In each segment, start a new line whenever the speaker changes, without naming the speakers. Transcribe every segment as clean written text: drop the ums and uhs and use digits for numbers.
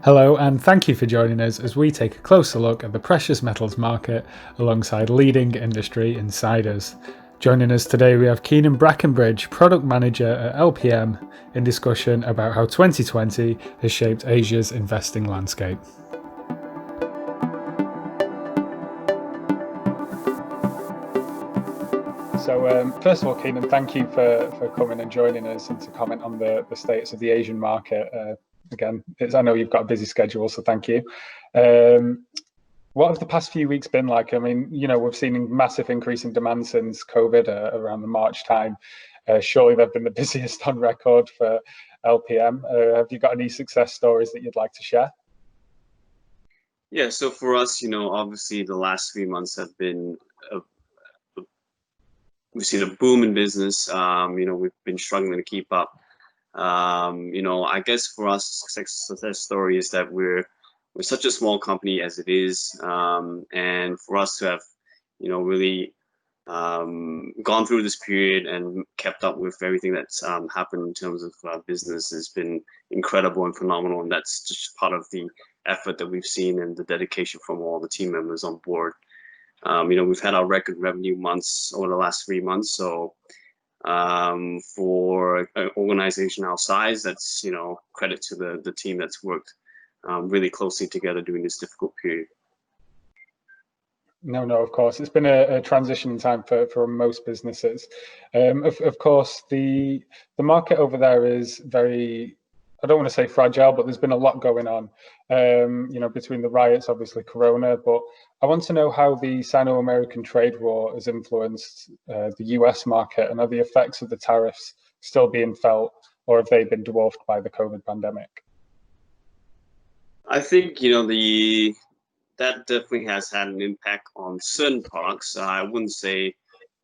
Hello, and thank you for joining us as we take a closer look at the precious metals market alongside leading industry insiders. Joining us today, we have Keanen Brackenridge, Product Manager at LPM, in discussion about how 2020 has shaped Asia's investing landscape. So, first of all, Keanen, thank you for coming and joining us and to comment on the status of the Asian market. Again, I know you've got a busy schedule, so thank you. What have the past few weeks been like? I mean, we've seen a massive increase in demand since COVID around the March time. Surely they've been the busiest on record for LPM. Have you got any success stories that you'd like to share?
Yeah, so for us, obviously the last 3 months have been, we've seen a boom in business. We've been struggling to keep up. I guess for us, success story is that we're such a small company as it is, and for us to have, really gone through this period and kept up with everything that's happened in terms of business has been incredible and phenomenal, and that's just part of the effort that we've seen and the dedication from all the team members on board. We've had our record revenue months over the last 3 months, so for an organization our size, that's credit to the team that's worked really closely together during this difficult period.
No, of course. It's been a transition time for most businesses. Of course, the market over there is very, I don't want to say fragile, but there's been a lot going on, between the riots, obviously Corona, but I want to know how the Sino-American trade war has influenced the US market, and are the effects of the tariffs still being felt, or have they been dwarfed by the COVID pandemic?
I think, that definitely has had an impact on certain products. I wouldn't say,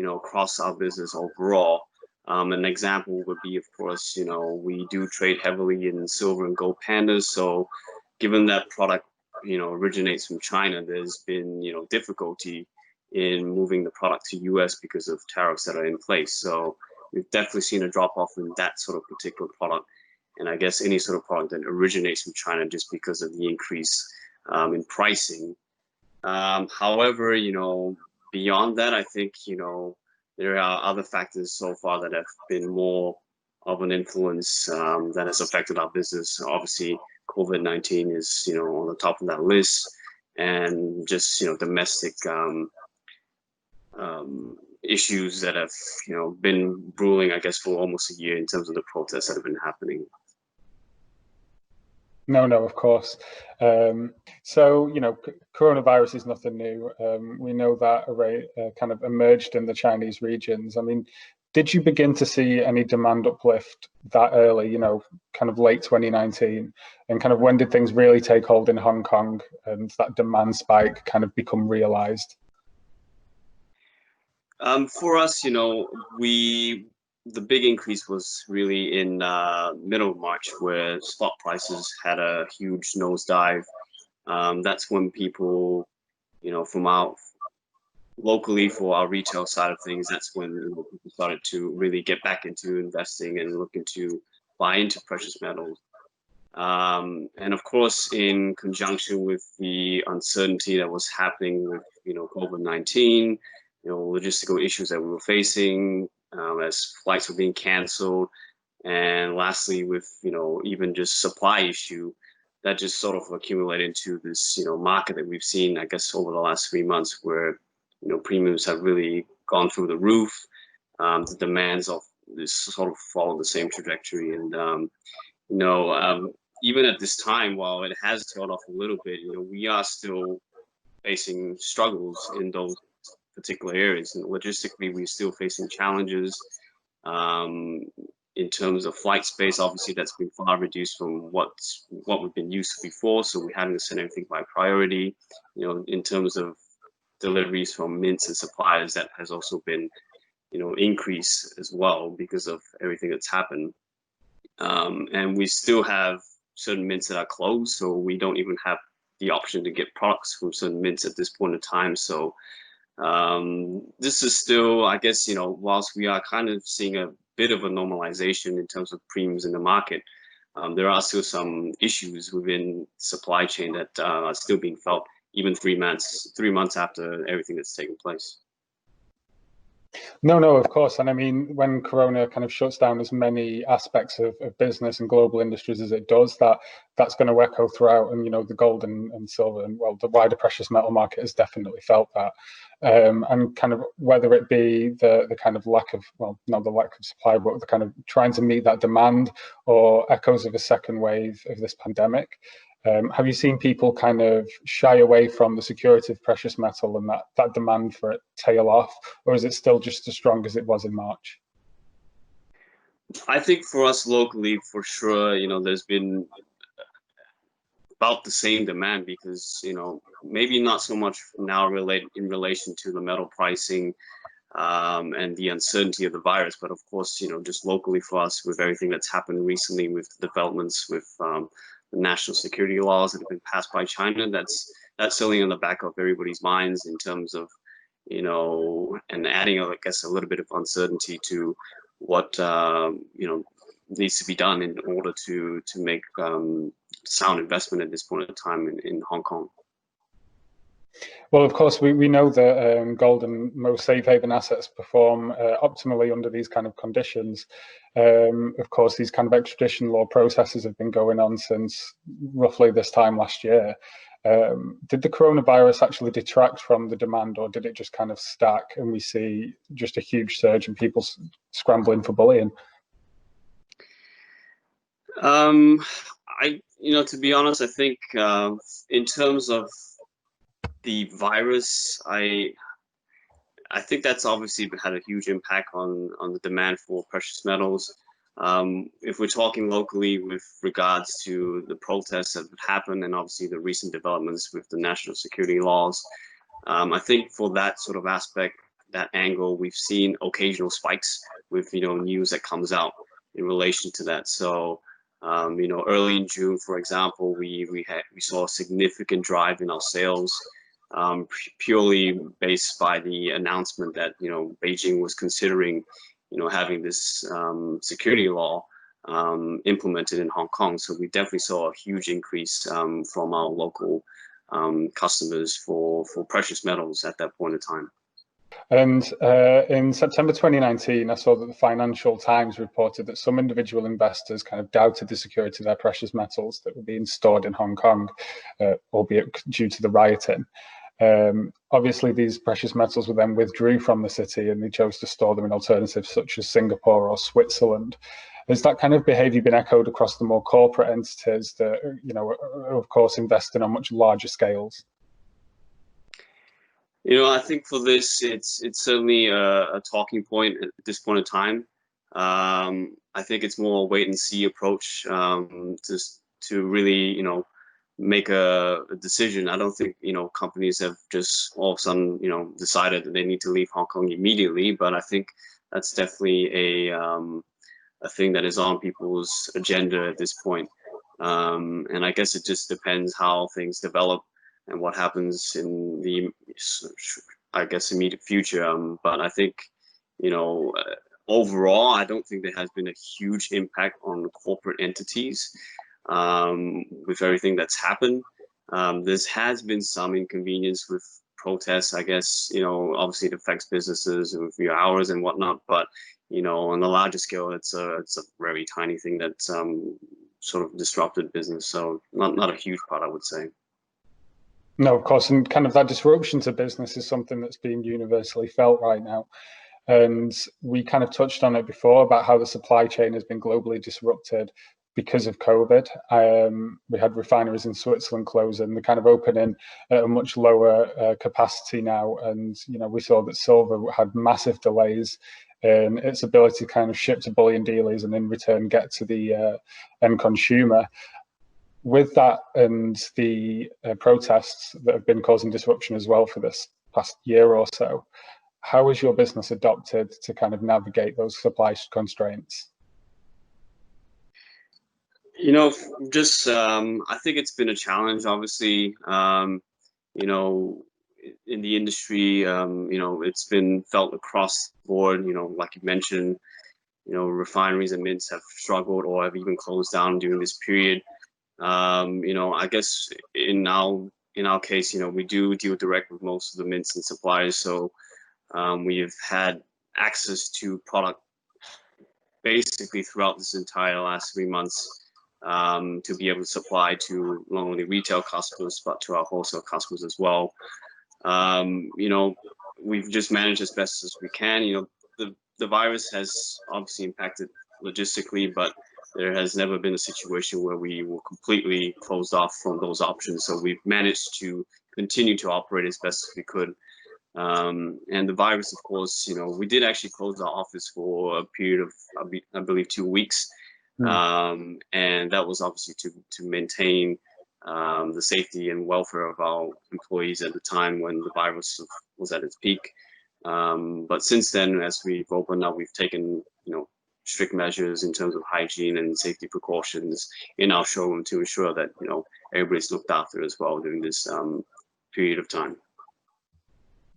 across our business overall. An example would be, of course, we do trade heavily in silver and gold pandas. So given that product, originates from China, there's been, difficulty in moving the product to US because of tariffs that are in place. So we've definitely seen a drop off in that sort of particular product. And I guess any sort of product that originates from China just because of the increase in pricing. However, beyond that, I think, there are other factors so far that have been more of an influence that has affected our business. Obviously, COVID-19 is, on the top of that list, and just, domestic issues that have, been brewing, I guess, for almost a year in terms of the protests that have been happening.
No, of course. Coronavirus is nothing new. We know that array kind of emerged in the Chinese regions. I mean, did you begin to see any demand uplift that early, kind of late 2019? And kind of when did things really take hold in Hong Kong and that demand spike kind of become realized?
For us, the big increase was really in middle of March, where spot prices had a huge nosedive. That's when people, from our locally for our retail side of things, that's when people started to really get back into investing and looking to buy into precious metals. And of course, in conjunction with the uncertainty that was happening with, COVID-19, logistical issues that we were facing, as flights were being canceled, and lastly with even just supply issue that just sort of accumulated into this market that we've seen, I guess, over the last 3 months, where premiums have really gone through the roof. The demands of this sort of follow the same trajectory, and even at this time, while it has tailed off a little bit, we are still facing struggles in those particular areas, and logistically we're still facing challenges in terms of flight space. Obviously that's been far reduced from what we've been used to before, so we're having to send everything by priority. In terms of deliveries from mints and suppliers, that has also been increased as well because of everything that's happened. And we still have certain mints that are closed, so we don't even have the option to get products from certain mints at this point in time. So this is still, I guess, whilst we are kind of seeing a bit of a normalization in terms of premiums in the market, there are still some issues within supply chain that are still being felt even 3 months after everything that's taken place.
No, of course. And I mean, when Corona kind of shuts down as many aspects of business and global industries as it does, that's going to echo throughout. And, the gold and silver and, well, the wider precious metal market has definitely felt that. And kind of whether it be the kind of lack of, well, not the lack of supply, but the kind of trying to meet that demand or echoes of a second wave of this pandemic. Have you seen people kind of shy away from the security of precious metal and that demand for it tail off, or is it still just as strong as it was in March?
I think for us locally, for sure, there's been about the same demand because, maybe not so much now in relation to the metal pricing and the uncertainty of the virus, but of course, just locally for us with everything that's happened recently with developments with the national security laws that have been passed by China, that's certainly on the back of everybody's minds in terms of, and adding, I guess, a little bit of uncertainty to what, needs to be done in order to make sound investment at this point in time in Hong Kong.
Well, of course, we know that gold and most safe haven assets perform optimally under these kind of conditions. Of course, these kind of extradition law processes have been going on since roughly this time last year. Did the coronavirus actually detract from the demand, or did it just kind of stack and we see just a huge surge in people scrambling for bullion?
To be honest, I think in terms of the virus, I think that's obviously had a huge impact on the demand for precious metals. If we're talking locally with regards to the protests that happened and obviously the recent developments with the national security laws, I think for that sort of aspect, that angle, we've seen occasional spikes with news that comes out in relation to that. So early in June, for example, we saw a significant drive in our sales, purely based by the announcement that Beijing was considering having this security law implemented in Hong Kong. So we definitely saw a huge increase from our local customers for precious metals at that point in time.
And in September 2019, I saw that the Financial Times reported that some individual investors kind of doubted the security of their precious metals that were being stored in Hong Kong, albeit due to the rioting. Obviously, these precious metals were then withdrew from the city and they chose to store them in alternatives such as Singapore or Switzerland. Has that kind of behaviour been echoed across the more corporate entities that, are of course, investing on much larger scales?
I think for this, it's certainly a talking point at this point in time. I think it's more a wait and see approach to really, make a decision. I don't think, companies have just all of a sudden, decided that they need to leave Hong Kong immediately. But I think that's definitely a thing that is on people's agenda at this point. And I guess it just depends how things develop and what happens in the, I guess, immediate future. But I think, overall, I don't think there has been a huge impact on corporate entities with everything that's happened. There has been some inconvenience with protests, I guess, obviously it affects businesses with your hours and whatnot, but, on the larger scale, it's a very tiny thing that sort of disrupted business. So not a huge part, I would say.
No, of course, and kind of that disruption to business is something that's being universally felt right now. And we kind of touched on it before about how the supply chain has been globally disrupted because of COVID. We had refineries in Switzerland closing, they're kind of opening at a much lower capacity now. And, we saw that silver had massive delays in its ability to kind of ship to bullion dealers and in return get to the end consumer. With that and the protests that have been causing disruption as well for this past year or so, how has your business adopted to kind of navigate those supply constraints?
I think it's been a challenge, obviously, in the industry, it's been felt across the board, like you mentioned, refineries and mints have struggled or have even closed down during this period. I guess in our case, we do deal direct with most of the mints and suppliers, so we've had access to product basically throughout this entire last 3 months to be able to supply to not only retail customers but to our wholesale customers as well. We've just managed as best as we can. The virus has obviously impacted logistically, but there has never been a situation where we were completely closed off from those options. So we've managed to continue to operate as best as we could. And the virus, of course, we did actually close our office for a period of, I believe, 2 weeks. And that was obviously to maintain the safety and welfare of our employees at the time when the virus was at its peak. But since then, as we've opened up, we've taken, strict measures in terms of hygiene and safety precautions in our showroom to ensure that, everybody's looked after as well during this period of time.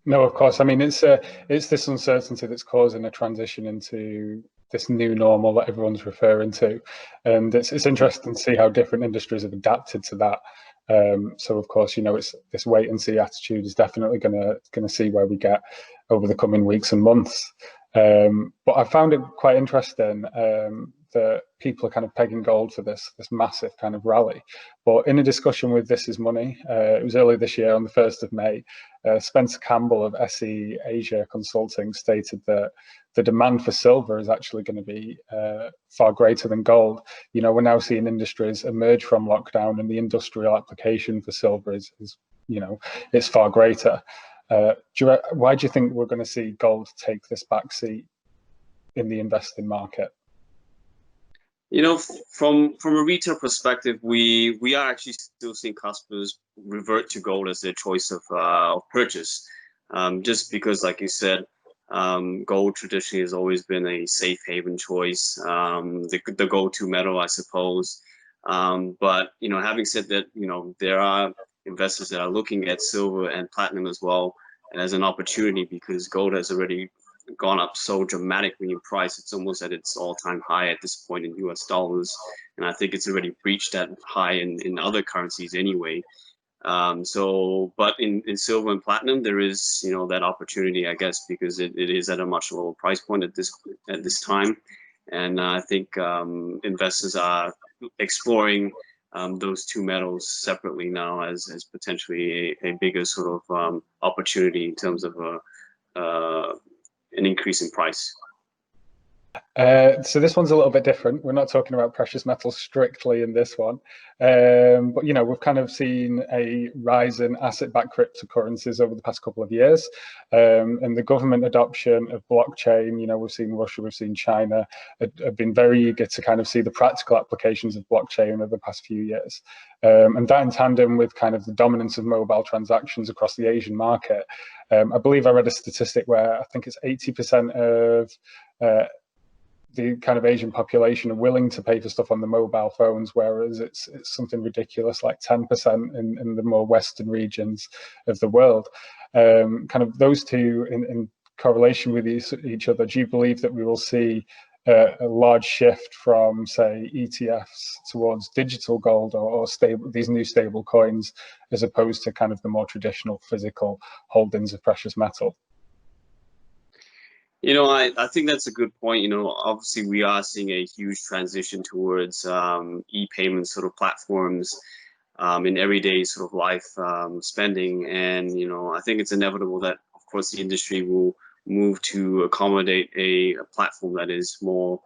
No, of course. I mean, it's this uncertainty that's causing a transition into this new normal that everyone's referring to, and it's interesting to see how different industries have adapted to that. So, of course, it's this wait and see attitude is definitely going to see where we get over the coming weeks and months. But I found it quite interesting that people are kind of pegging gold for this massive kind of rally. But in a discussion with This Is Money, it was early this year on the 1st of May, Spencer Campbell of SE Asia Consulting stated that the demand for silver is actually going to be far greater than gold. We're now seeing industries emerge from lockdown, and the industrial application for silver is it's far greater. Why do you think we're going to see gold take this backseat in the investing market?
From a retail perspective, we are actually still seeing customers revert to gold as their choice of purchase, just because, like you said, gold traditionally has always been a safe haven choice, the go-to metal, I suppose. But having said that, there are investors that are looking at silver and platinum as well as an opportunity, because gold has already gone up so dramatically in price. It's almost at its all-time high at this point in US dollars, and I think it's already breached that high in other currencies anyway. But in silver and platinum, there is that opportunity, I guess, because it is at a much lower price point at this time, and I think investors are exploring those two metals separately now as potentially a bigger sort of opportunity in terms of an increase in price.
So this one's a little bit different. We're not talking about precious metals strictly in this one, but we've kind of seen a rise in asset-backed cryptocurrencies over the past couple of years, and the government adoption of blockchain. We've seen Russia, we've seen China have been very eager to kind of see the practical applications of blockchain over the past few years, and that in tandem with kind of the dominance of mobile transactions across the Asian market. I believe I read a statistic where I think it's 80% of the kind of Asian population are willing to pay for stuff on the mobile phones, whereas it's something ridiculous like 10% in the more Western regions of the world. Kind of those two in correlation with each other, do you believe that we will see a large shift from, say, ETFs towards digital gold or these new stable coins, as opposed to kind of the more traditional physical holdings of precious metal?
I think that's a good point. Obviously we are seeing a huge transition towards e-payment sort of platforms in everyday sort of life spending. And, I think it's inevitable that, of course, the industry will move to accommodate a platform that is more,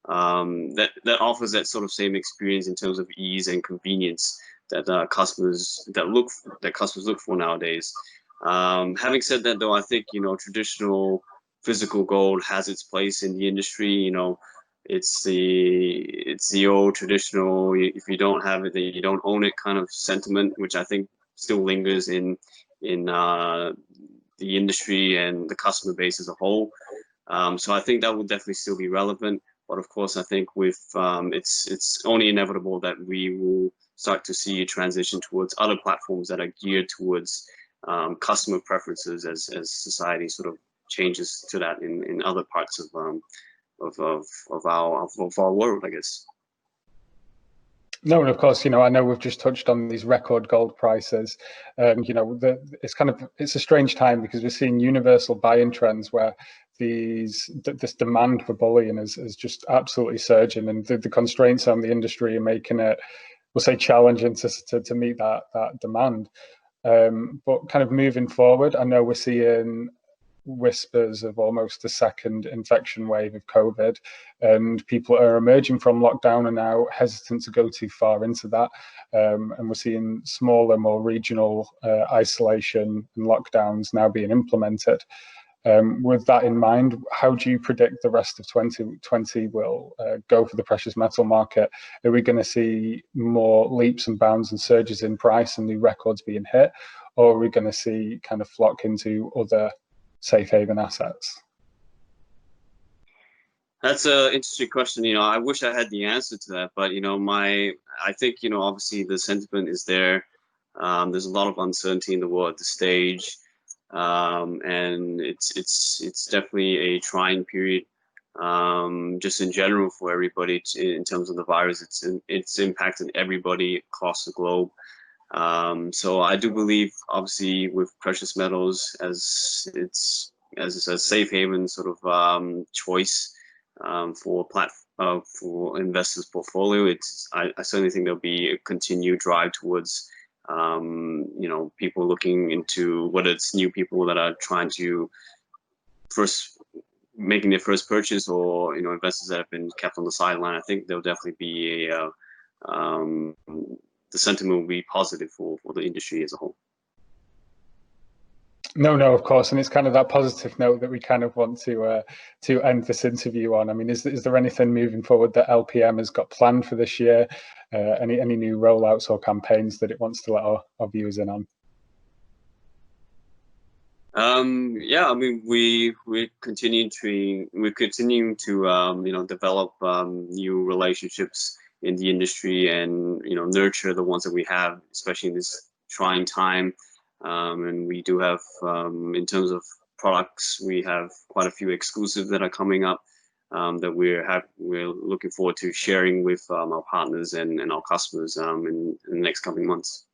that offers that sort of same experience in terms of ease and convenience that customers look for nowadays. Having said that, though, I think, traditional physical gold has its place in the industry. It's the old traditional, if you don't have it, then you don't own it kind of sentiment, which I think still lingers in the industry and the customer base as a whole. So I think that will definitely still be relevant. But of course, I think with it's only inevitable that we will start to see a transition towards other platforms that are geared towards customer preferences as society sort of changes to that in other parts of our world, I guess.
No, and of course, I know we've just touched on these record gold prices. It's a strange time because we're seeing universal buying trends where this demand for bullion is just absolutely surging, and the constraints on the industry are making it, we'll say, challenging to meet that demand. But kind of moving forward, I know we're seeing whispers of almost a second infection wave of COVID, and people are emerging from lockdown and now hesitant to go too far into that. And we're seeing smaller, more regional isolation and lockdowns now being implemented. With that in mind, how do you predict the rest of 2020 will go for the precious metal market? Are we going to see more leaps and bounds and surges in price and new records being hit? Or are we going to see kind of flock into other safe haven assets?
That's an interesting question. I wish I had the answer to that, but I think obviously the sentiment is there. There's a lot of uncertainty in the world at this stage, and it's definitely a trying period, just in general for everybody. In terms of the virus, it's impacted everybody across the globe. So I do believe, obviously, with precious metals as a safe haven sort of choice for investors' portfolio, I certainly think there'll be a continued drive towards people looking into whether it's new people that are trying to making their first purchase, or investors that have been kept on the sideline. I think there'll definitely be the sentiment will be positive for the industry as a whole.
No, of course, and it's kind of that positive note that we kind of want to end this interview on. I mean, is there anything moving forward that LPM has got planned for this year? Any new rollouts or campaigns that it wants to let our viewers in on?
Yeah, I mean, we're continuing to develop new relationships in the industry, and nurture the ones that we have, especially in this trying time. And we do have, in terms of products, we have quite a few exclusives that are coming up, that we're looking forward to sharing with our partners and our customers in the next coming months.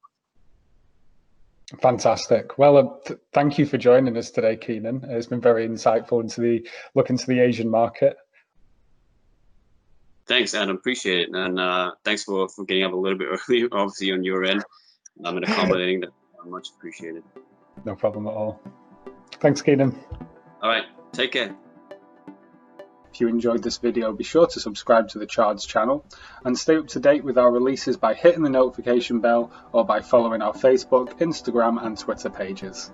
Fantastic. Well, thank you for joining us today, Keanen. It's been very insightful into the Asian market.
Thanks, Adam. Appreciate it, and thanks for getting up a little bit early, obviously on your end, and accommodating that. Much appreciated.
No problem at all. Thanks, Keanen.
All right, take care.
If you enjoyed this video, be sure to subscribe to the Chards channel and stay up to date with our releases by hitting the notification bell or by following our Facebook, Instagram and Twitter pages.